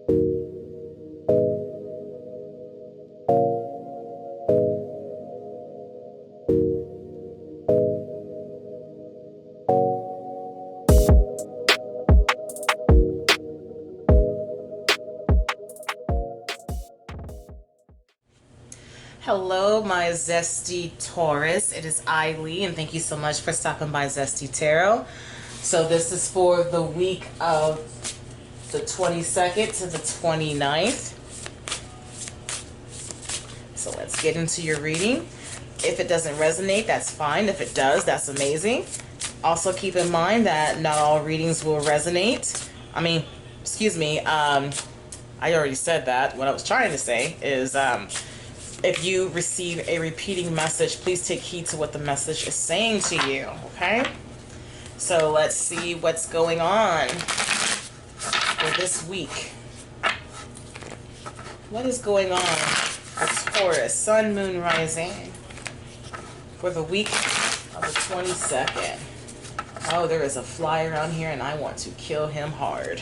Hello, my zesty Taurus. It is Eileen, and thank you so much for stopping by Zesty Tarot. So this is for the week of the 22nd to the 29th. So let's get into your reading. If it doesn't resonate, that's fine. If it does, that's amazing. Also keep in mind that not all readings will resonate. I already said that. What I was trying to say is if you receive a repeating message, please take heed to what the message is saying to you, okay? So let's see what's going on for this week. What is going on for Taurus, Sun, Moon, Rising for the week of the 22nd? Oh, there is a fly around here and I want to kill him hard.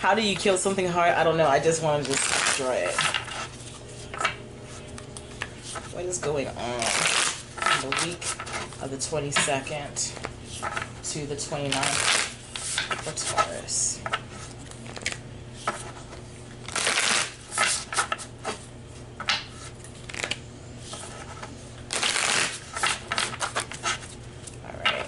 How do you kill something hard? I don't know. I just want to just destroy it. What is going on in the week of the 22nd to the 29th for Taurus? All right.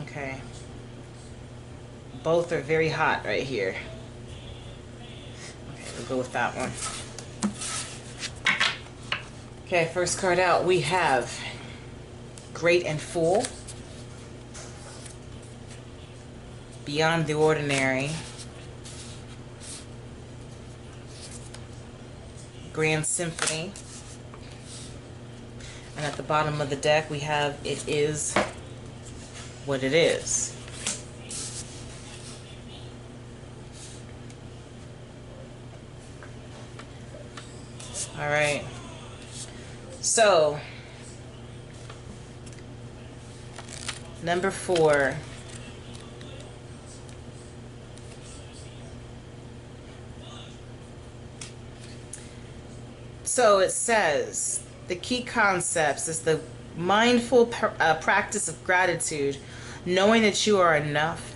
Okay. Both are very hot right here. Okay, we'll go with that one. Okay, first card out, we have Great and Full, Beyond the Ordinary, Grand Symphony, and at the bottom of the deck we have It Is What It Is. All right. So, number 4. So it says the key concepts is the mindful practice of gratitude, knowing that you are enough,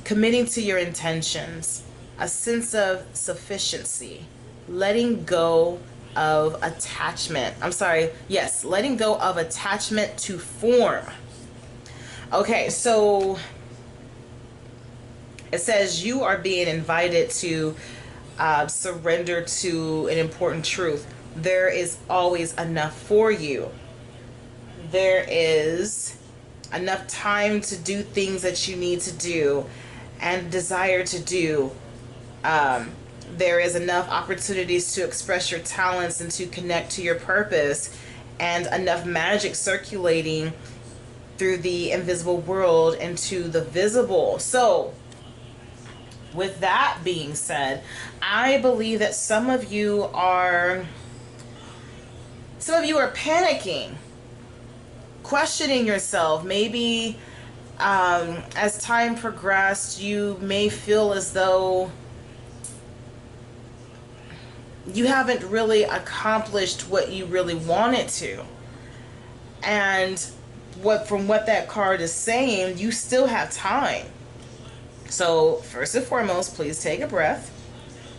committing to your intentions, a sense of sufficiency, letting go of attachment. Letting go of attachment to form. Okay, so it says you are being invited to surrender to an important truth. There is always enough for you. There is enough time to do things that you need to do and desire to do. There is enough opportunities to express your talents and to connect to your purpose, and enough magic circulating through the invisible world into the visible. So with that being said, I believe that some of you are panicking, questioning yourself. Maybe as time progressed, you may feel as though you haven't really accomplished what you really wanted to. And from what that card is saying, you still have time. So first and foremost, please take a breath,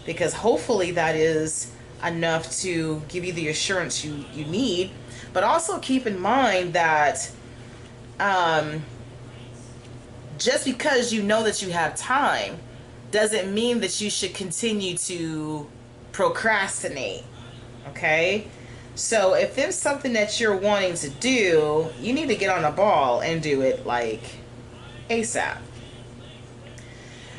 because hopefully that is enough to give you the assurance you need. But also keep in mind that just because you know that you have time doesn't mean that you should continue to procrastinate. Okay? So if there's something that you're wanting to do, you need to get on the ball and do it like ASAP.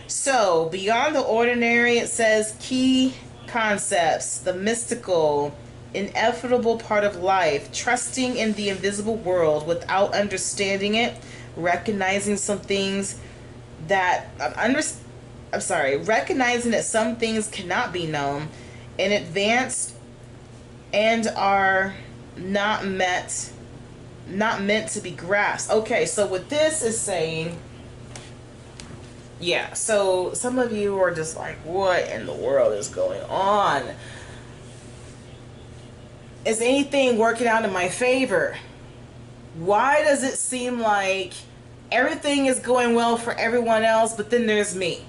So beyond the ordinary, it says key concepts, the mystical, inevitable part of life, trusting in the invisible world without understanding it, recognizing some things that I'm sorry, recognizing that some things cannot be known in advance and are not meant to be grasped. Okay, so what this is saying, yeah, so some of you are just like, what in the world is going on? Is anything working out in my favor? Why does it seem like everything is going well for everyone else, but then there's me?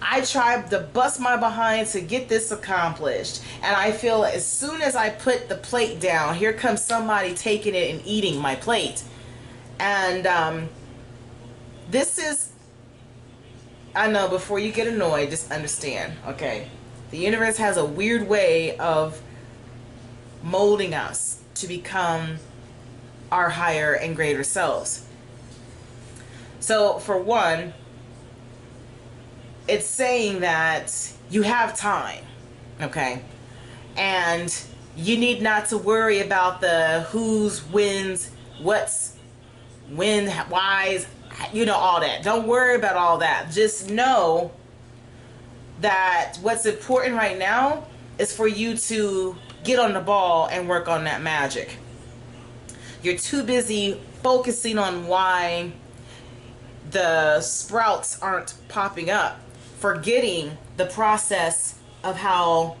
I tried to bust my behind to get this accomplished, and I feel as soon as I put the plate down, here comes somebody taking it and eating my plate. And this is, I know, before you get annoyed, just understand, okay? The universe has a weird way of molding us to become our higher and greater selves. So for one, it's saying that you have time, okay? And you need not to worry about the who's, when's, what's, when, why's, you know, all that. Don't worry about all that. Just know that what's important right now is for you to get on the ball and work on that magic. You're too busy focusing on why the sprouts aren't popping up, forgetting the process of how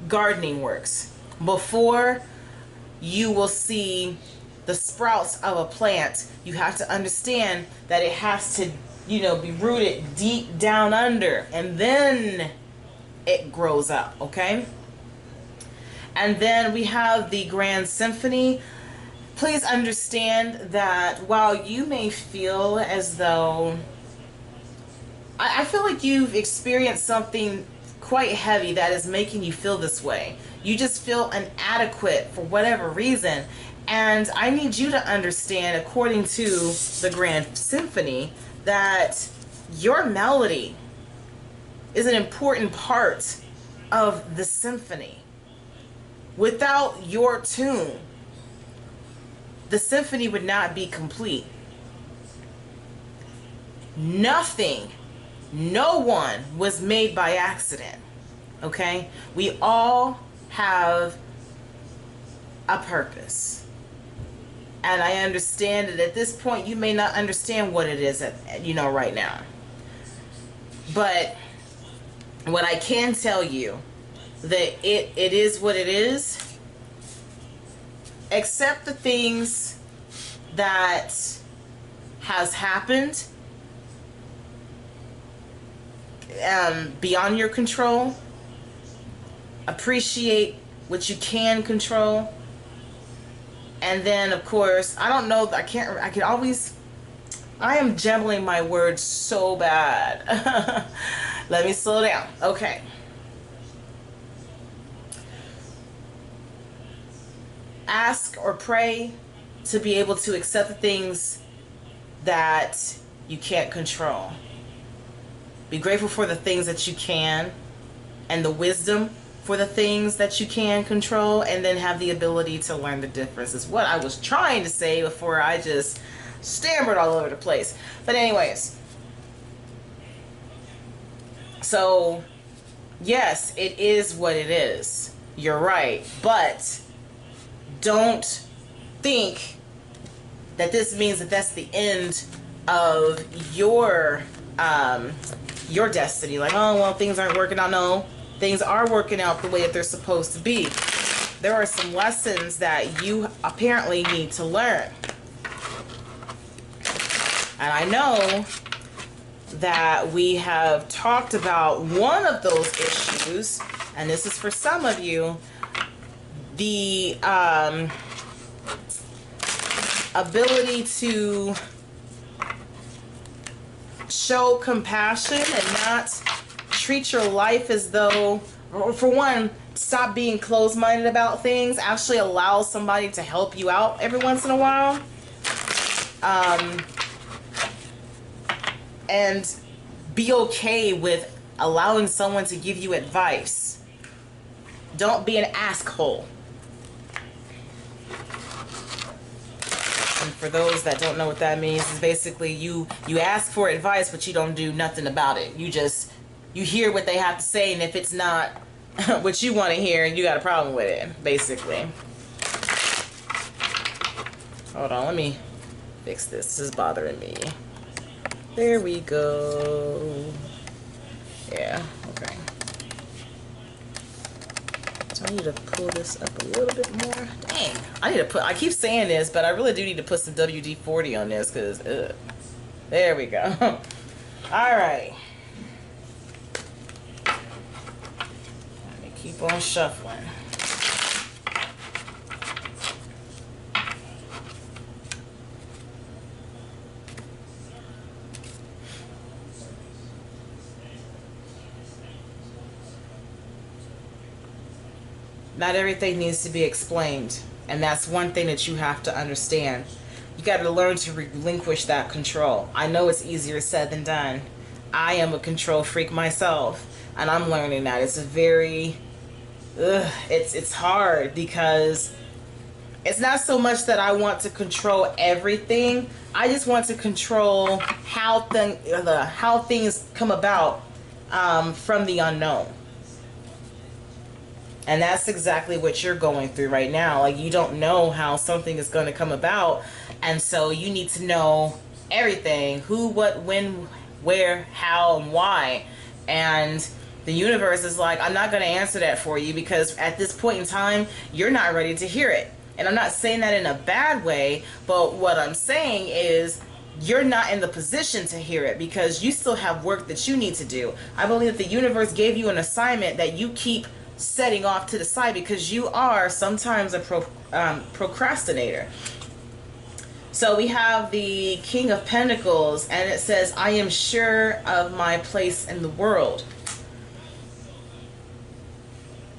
gardening works. Before you will see the sprouts of a plant, you have to understand that it has to, you know, be rooted deep down under, and then it grows up, okay? And then we have the Grand Symphony. Please understand that while you may feel as though, I feel like you've experienced something quite heavy that is making you feel this way. You just feel inadequate for whatever reason. And I need you to understand, according to the Grand Symphony, that your melody is an important part of the symphony. Without your tune, the symphony would not be complete. Nothing, no one was made by accident, okay? We all have a purpose. And I understand that at this point you may not understand what it is, right now. But what I can tell you, that it is what it is. Accept the things that has happened beyond your control. Appreciate what you can control. And then, of course, I don't know, I am jumbling my words so bad. Let me slow down. Okay. Ask or pray to be able to accept the things that you can't control. Be grateful for the things that you can, and the wisdom for the things that you can control, and then have the ability to learn the difference is what I was trying to say before I just stammered all over the place. But anyways, so yes, it is what it is. You're right. But don't think that this means that that's the end of your destiny. Like, oh, well, things aren't working out. No, things are working out the way that they're supposed to be. There are some lessons that you apparently need to learn. And I know that we have talked about one of those issues, and this is for some of you, the ability to show compassion and not treat your life as though, or for one, stop being closed-minded about things. Actually allow somebody to help you out every once in a while. And be okay with allowing someone to give you advice. Don't be an asshole. And For those that don't know what that means, is basically you ask for advice, but you don't do nothing about it. You hear what they have to say, and if it's not what you want to hear, you got a problem with it, basically. Hold on, let me fix this. This is bothering me. There we go. Yeah, okay. So I need to pull this up a little bit more. Dang, I keep saying this, but I really do need to put some WD-40 on this, because, there we go. All right. Let me keep on shuffling. Not everything needs to be explained, and that's one thing that you have to understand. You got to learn to relinquish that control. I know it's easier said than done. I am a control freak myself, and I'm learning that. It's a very, it's hard, because it's not so much that I want to control everything. I just want to control how things come about from the unknown. And that's exactly what you're going through right now. Like, you don't know how something is going to come about. And so you need to know everything. Who, what, when, where, how, and why. And the universe is like, I'm not going to answer that for you, because at this point in time, you're not ready to hear it. And I'm not saying that in a bad way, but what I'm saying is you're not in the position to hear it, because you still have work that you need to do. I believe that the universe gave you an assignment that you keep setting off to the side, because you are sometimes a procrastinator. So we have the King of Pentacles, and it says, I am sure of my place in the world.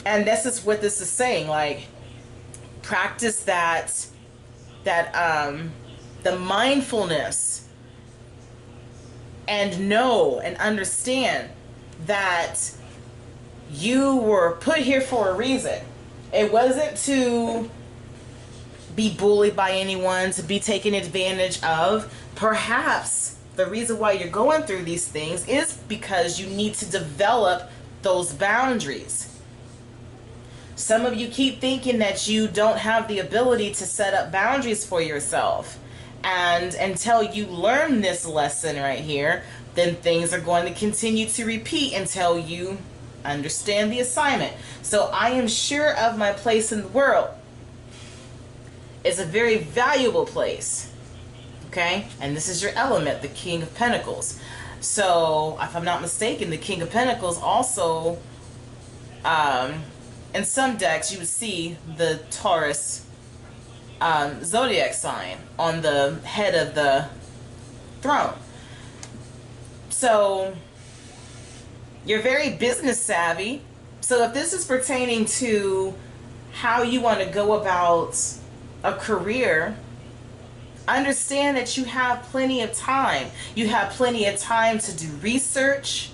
And this is what this is saying. Like, practice the mindfulness, and know and understand that you were put here for a reason. It wasn't to be bullied by anyone, to be taken advantage of. Perhaps the reason why you're going through these things is because you need to develop those boundaries. Some of you keep thinking that you don't have the ability to set up boundaries for yourself. And until you learn this lesson right here, then things are going to continue to repeat until you understand the assignment. So I am sure of my place in the world. It's a very valuable place. Okay? And this is your element, the King of Pentacles. So, if I'm not mistaken, the King of Pentacles also, in some decks, you would see the Taurus zodiac sign on the head of the throne. So, you're very business savvy. So if this is pertaining to how you want to go about a career, understand that you have plenty of time. You have plenty of time to do research.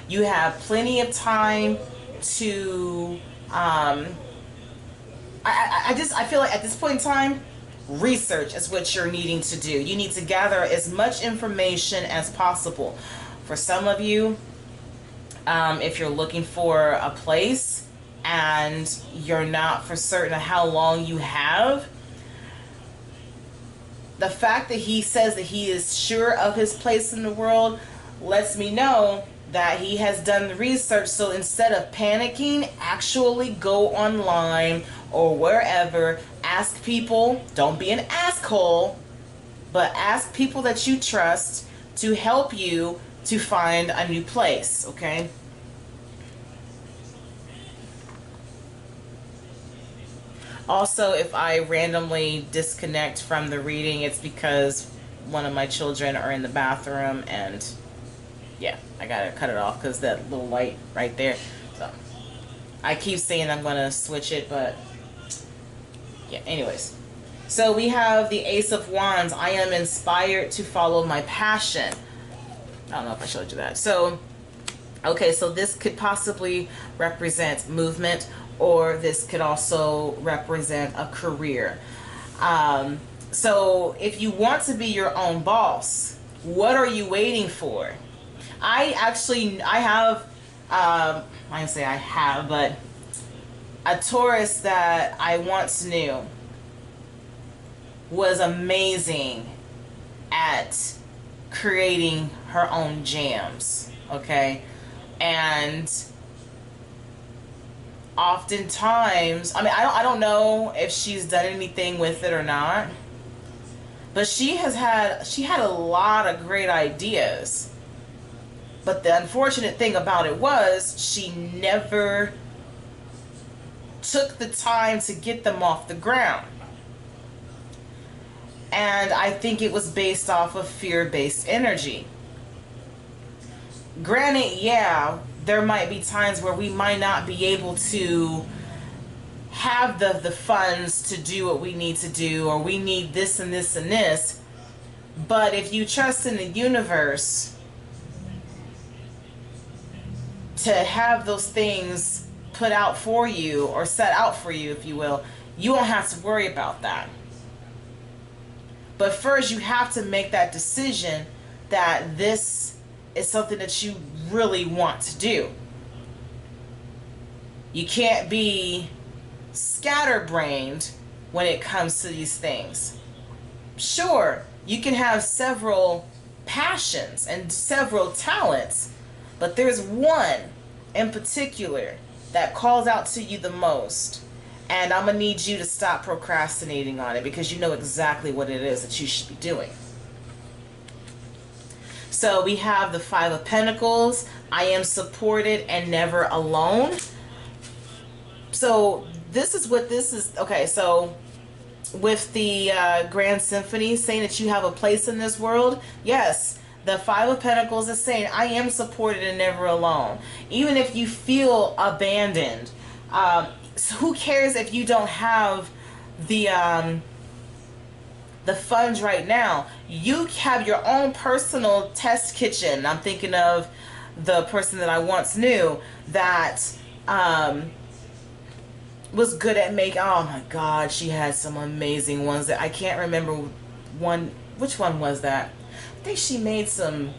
You have plenty of time to, I feel like at this point in time, research is what you're needing to do. You need to gather as much information as possible. For some of you, if you're looking for a place and you're not for certain of how long you have, the fact that he says that he is sure of his place in the world lets me know that he has done the research. So instead of panicking, actually go online or wherever, ask people. Don't be an asshole, but ask people that you trust to help you to find a new place, okay? Also, if I randomly disconnect from the reading, it's because one of my children are in the bathroom, and yeah, I gotta cut it off because that little light right there. So I keep saying I'm gonna switch it, but yeah, anyways. So we have the Ace of Wands. I am inspired to follow my passion. I don't know if I showed you that. So, okay, so this could possibly represent movement, or this could also represent a career. So if you want to be your own boss, what are you waiting for? I have, I didn't say I have, but a Taurus that I once knew was amazing at creating her own jams, okay? And oftentimes, I mean, I don't know if she's done anything with it or not, but she had a lot of great ideas. But the unfortunate thing about it was she never took the time to get them off the ground. And I think it was based off of fear-based energy. Granted, yeah, there might be times where we might not be able to have the funds to do what we need to do, or we need this and this and this. But if you trust in the universe to have those things put out for you, or set out for you, if you will, you won't have to worry about that. But first, you have to make that decision that this is something that you really want to do. You can't be scatterbrained when it comes to these things. Sure, you can have several passions and several talents, but there's one in particular that calls out to you the most. And I'm going to need you to stop procrastinating on it, because you know exactly what it is that you should be doing. So we have the Five of Pentacles. I am supported and never alone. So this is what this is. Okay, so with the Grand Symphony saying that you have a place in this world, yes, the Five of Pentacles is saying I am supported and never alone. Even if you feel abandoned, so who cares if you don't have the funds right now? You have your own personal test kitchen. I'm thinking of the person that I once knew that was good at making, oh my God, she had some amazing ones that I can't remember one. Which one was that? I think she made some,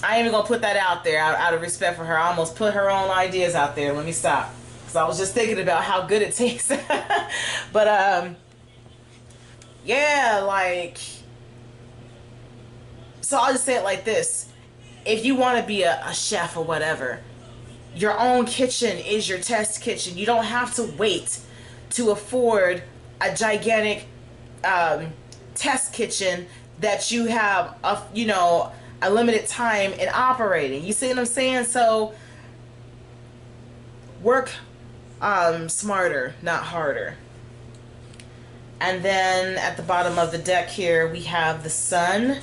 I ain't even gonna put that out there out of respect for her. I almost put her own ideas out there. Let me stop. So I was just thinking about how good it tastes. But yeah, like, so I'll just say it like this. If you want to be a chef or whatever, your own kitchen is your test kitchen. You don't have to wait to afford a gigantic test kitchen that you have a limited time in operating. You see what I'm saying? So work smarter, not harder. And then at the bottom of the deck here we have the Sun,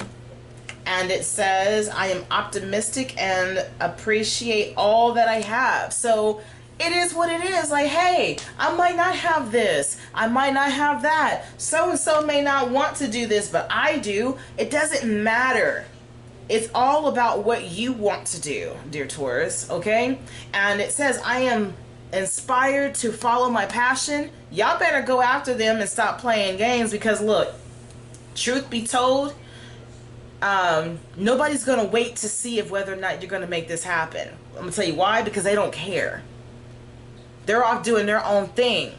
and it says I am optimistic and appreciate all that I have. So it is what it is. Like, hey, I might not have this, I might not have that, so and so may not want to do this, but I do. It doesn't matter. It's all about what you want to do, dear Taurus, okay? And it says I am inspired to follow my passion. Y'all better go after them and stop playing games, because look, truth be told, nobody's gonna wait to see if whether or not you're gonna make this happen. I'm gonna tell you why. Because they don't care. They're off doing their own thing.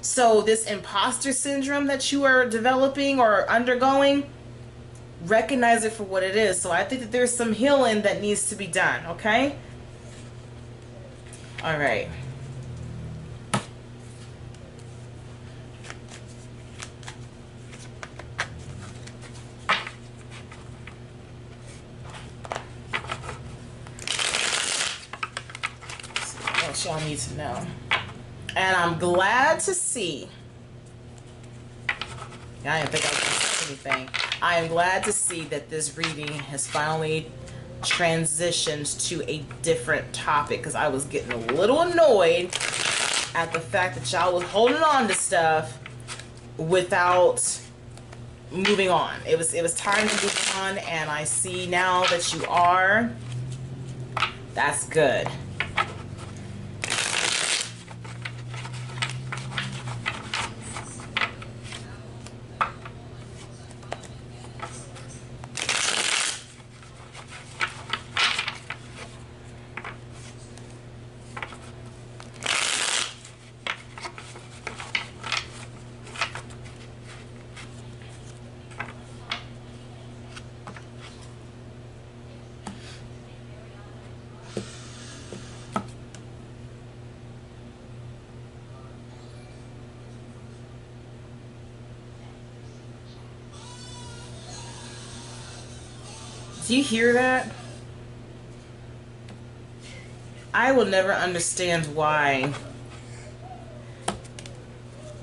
So this imposter syndrome that you are developing or undergoing, recognize it for what it is. So I think that there's some healing that needs to be done, okay? All right. What y'all need to know. And I'm glad to see, I didn't think I was going to say anything. I am glad to see that this reading has finally transitioned to a different topic, because I was getting a little annoyed at the fact that y'all was holding on to stuff without moving on. It was time to move on, and I see now that you are. That's good. Do you hear that? I will never understand why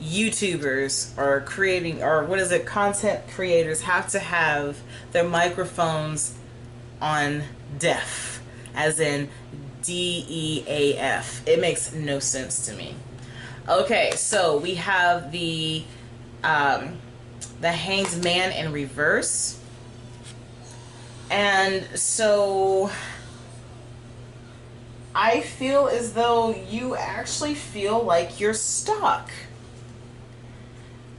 YouTubers or creating, or what is it, content creators have to have their microphones on deaf, as in DEAF. It makes no sense to me. Okay, so we have the Hanged Man in reverse. And so I feel as though you actually feel like you're stuck.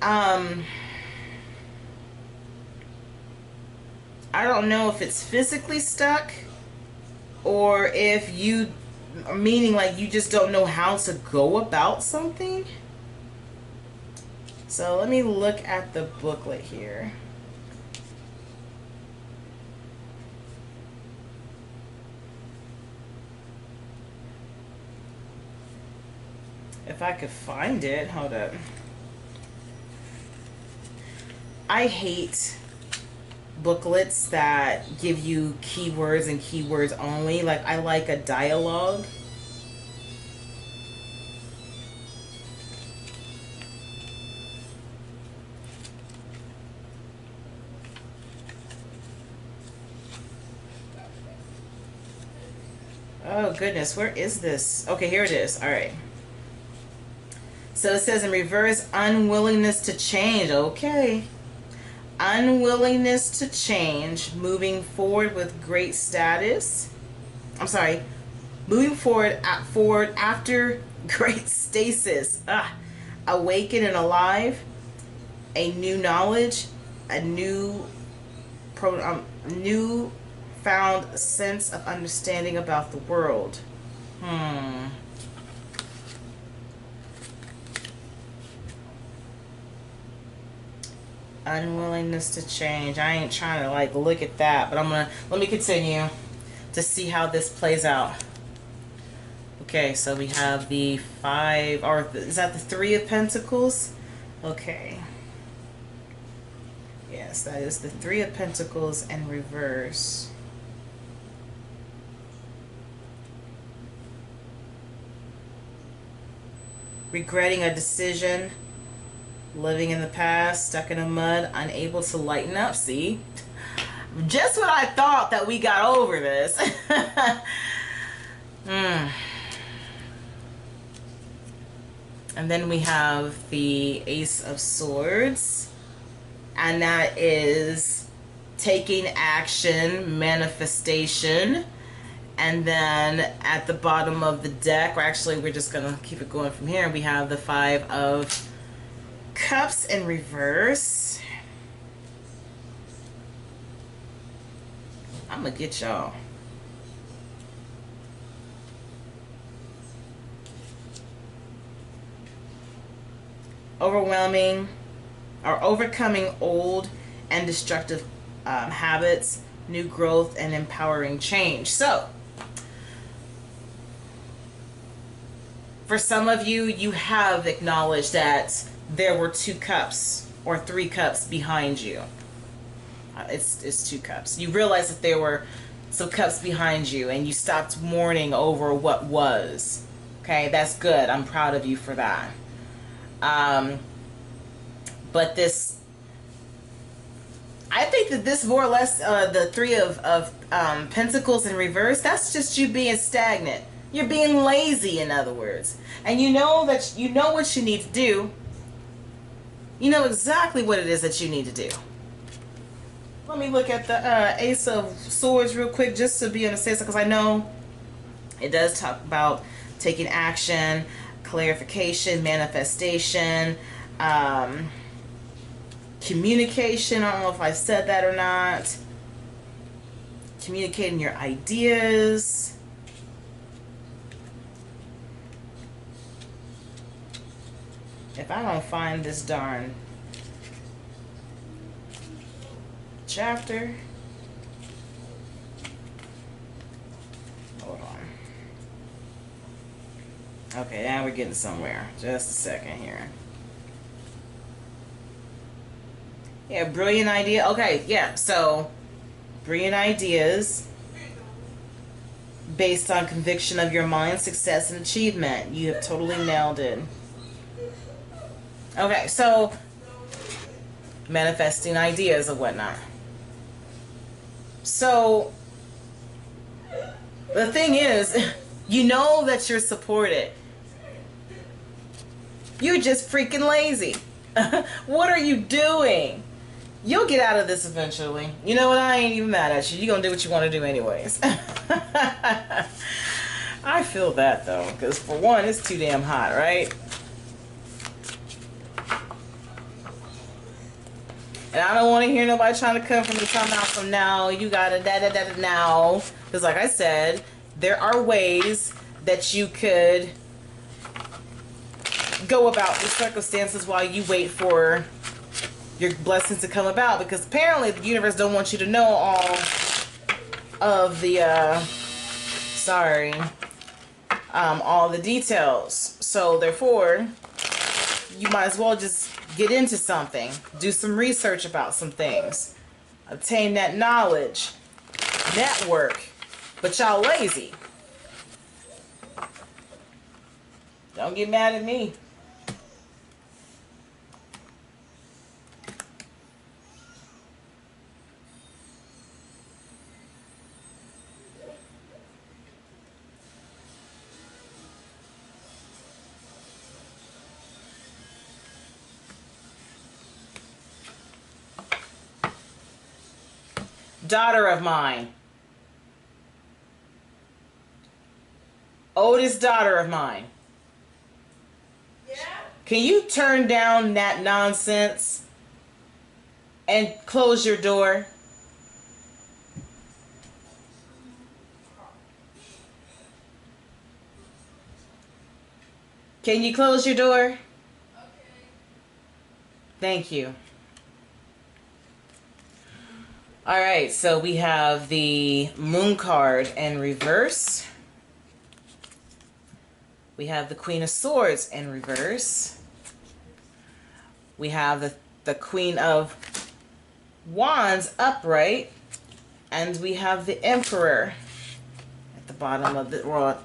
I don't know if it's physically stuck or if you, meaning like you just don't know how to go about something. So let me look at the booklet here. If I could find it, hold up. I hate booklets that give you keywords and keywords only. Like, I like a dialogue. Oh goodness, where is this? Okay, here it is. All right. So it says in reverse, unwillingness to change. Okay. Unwillingness to change, moving forward with great status. I'm sorry, moving forward after great stasis. Awakened and alive, a new knowledge, a new found sense of understanding about the world. Unwillingness to change. I ain't trying to like look at that, but let me continue to see how this plays out. Okay, so we have the five, or is that the Three of Pentacles? Okay. Yes, that is the Three of Pentacles in reverse. Regretting a decision. Living in the past, stuck in the mud, unable to lighten up. See? Just when I thought that we got over this. And then we have the Ace of Swords. And that is taking action, manifestation. And then at the bottom of the deck, or actually we're just going to keep it going from here, we have the Five of Cups in reverse. I'm gonna get y'all. Overwhelming or overcoming old and destructive habits, new growth, and empowering change. So for some of you, you have acknowledged that there were two cups or three cups behind you. It's two cups. You realize that there were some cups behind you and you stopped mourning over what was. Okay, that's good. I'm proud of you for that. But this, I think that this more or less, the Three of Pentacles in reverse, that's just you being stagnant. You're being lazy, in other words. And you know that you know what you need to do. You know exactly what it is that you need to do. Let me look at the Ace of Swords real quick, just to be on the safe side, because I know it does talk about taking action, clarification, manifestation, communication. I don't know if I said that or not. Communicating your ideas. If I don't find this darn chapter, hold on. Okay, now we're getting somewhere. Just a second here. Yeah, brilliant idea. Okay, yeah, so brilliant ideas based on conviction of your mind, success, and achievement. You have totally nailed it. Okay, so manifesting ideas and whatnot. So the thing is, you know that you're supported. You're just freaking lazy. What are you doing? You'll get out of this eventually. You know what? I ain't even mad at you. You're going to do what you want to do anyways. I feel that though, because for one, it's too damn hot, right? And I don't want to hear nobody trying to come from me talking about from now. You got to da-da-da-da now. Because like I said, there are ways that you could go about the circumstances while you wait for your blessings to come about, because apparently the universe don't want you to know all of the all the details. So therefore you might as well just get into something, do some research about some things, obtain that knowledge, network. But y'all lazy. Don't get mad at me. Daughter of mine. Oldest daughter of mine. Yeah? Can you turn down that nonsense and close your door? Can you close your door? Okay. Thank you. All right, so we have the Moon card in reverse. We have the Queen of Swords in reverse. We have the Queen of Wands upright. And we have the Emperor at the bottom of the, well,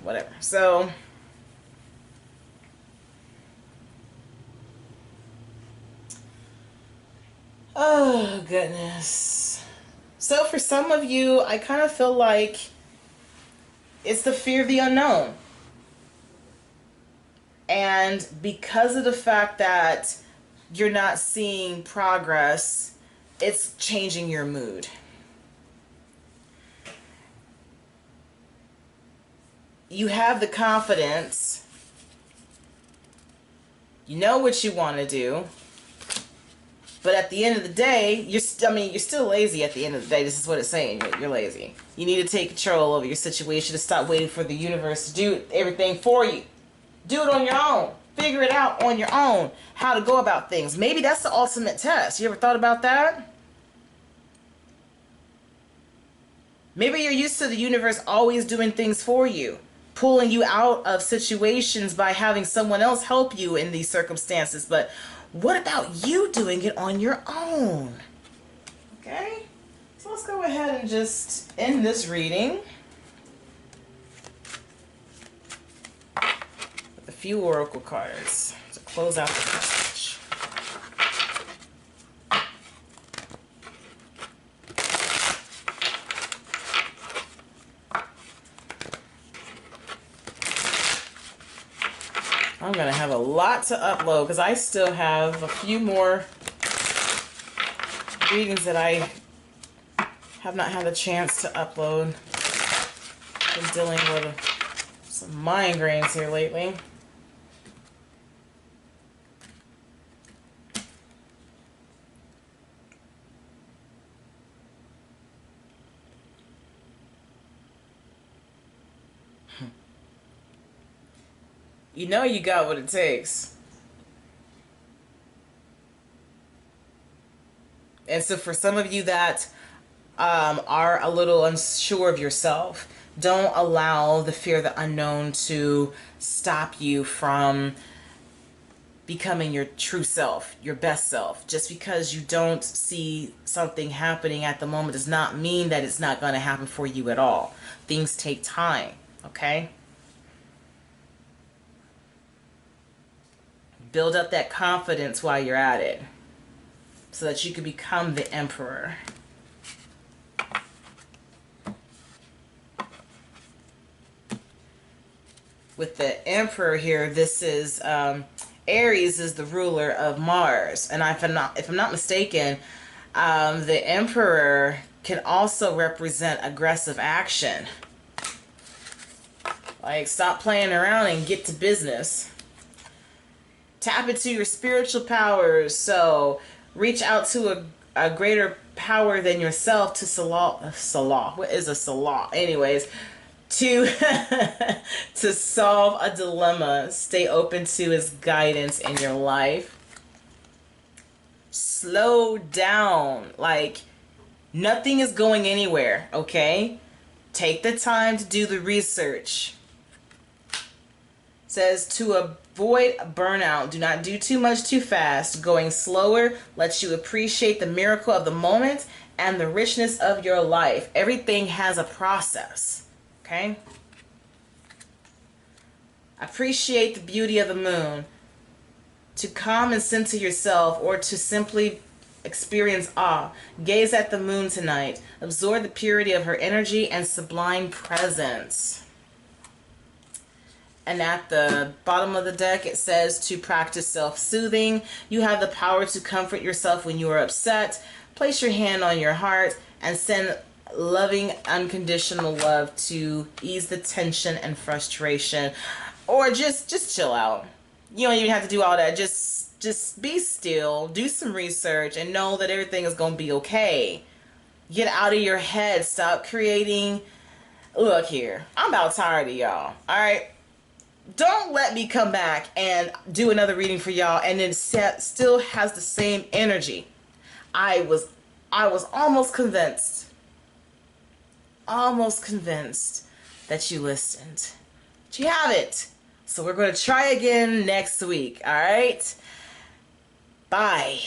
whatever. So, oh goodness. So for some of you, I kind of feel like it's the fear of the unknown. And because of the fact that you're not seeing progress, it's changing your mood. You have the confidence. You know what you want to do. But at the end of the day, you're still lazy at the end of the day. This is what it's saying. You're lazy. You need to take control over your situation to stop waiting for the universe to do everything for you. Do it on your own. Figure it out on your own. How to go about things. Maybe that's the ultimate test. You ever thought about that? Maybe you're used to the universe always doing things for you. Pulling you out of situations by having someone else help you in these circumstances. But what about you doing it on your own? Okay, so let's go ahead and just end this reading with a few oracle cards to close out the message. I'm going to have a lot to upload because I still have a few more readings that I have not had a chance to upload. Been dealing with some migraines here lately. You know you got what it takes. And so for some of you that are a little unsure of yourself, don't allow the fear of the unknown to stop you from becoming your true self, your best self. Just because you don't see something happening at the moment does not mean that it's not going to happen for you at all. Things take time, okay? Build up that confidence while you're at it so that you can become the emperor. With the emperor here, this is Aries is the ruler of Mars, and if I'm not mistaken, the emperor can also represent aggressive action. Like, stop playing around and get to business. Tap into your spiritual powers. So reach out to a greater power than yourself to Salah. What is a Salah? Anyways, to to solve a dilemma. Stay open to his guidance in your life. Slow down. Like, nothing is going anywhere, okay? Take the time to do the research. Says to avoid burnout, do not do too much too fast. Going slower lets you appreciate the miracle of the moment and the richness of your life. Everything has a process. Okay? Appreciate the beauty of the moon. To calm and center yourself, or to simply experience awe, gaze at the moon tonight. Absorb the purity of her energy and sublime presence. And at the bottom of the deck, it says to practice self-soothing. You have the power to comfort yourself when you are upset. Place your hand on your heart and send loving, unconditional love to ease the tension and frustration. Or just chill out. You don't even have to do all that. Just be still, do some research, and know that everything is going to be okay. Get out of your head. Stop creating. Look here. I'm about tired of y'all. All right? Don't let me come back and do another reading for y'all and then still has the same energy. I was almost convinced that you listened. But you haven't. So we're going to try again next week. All right? Bye.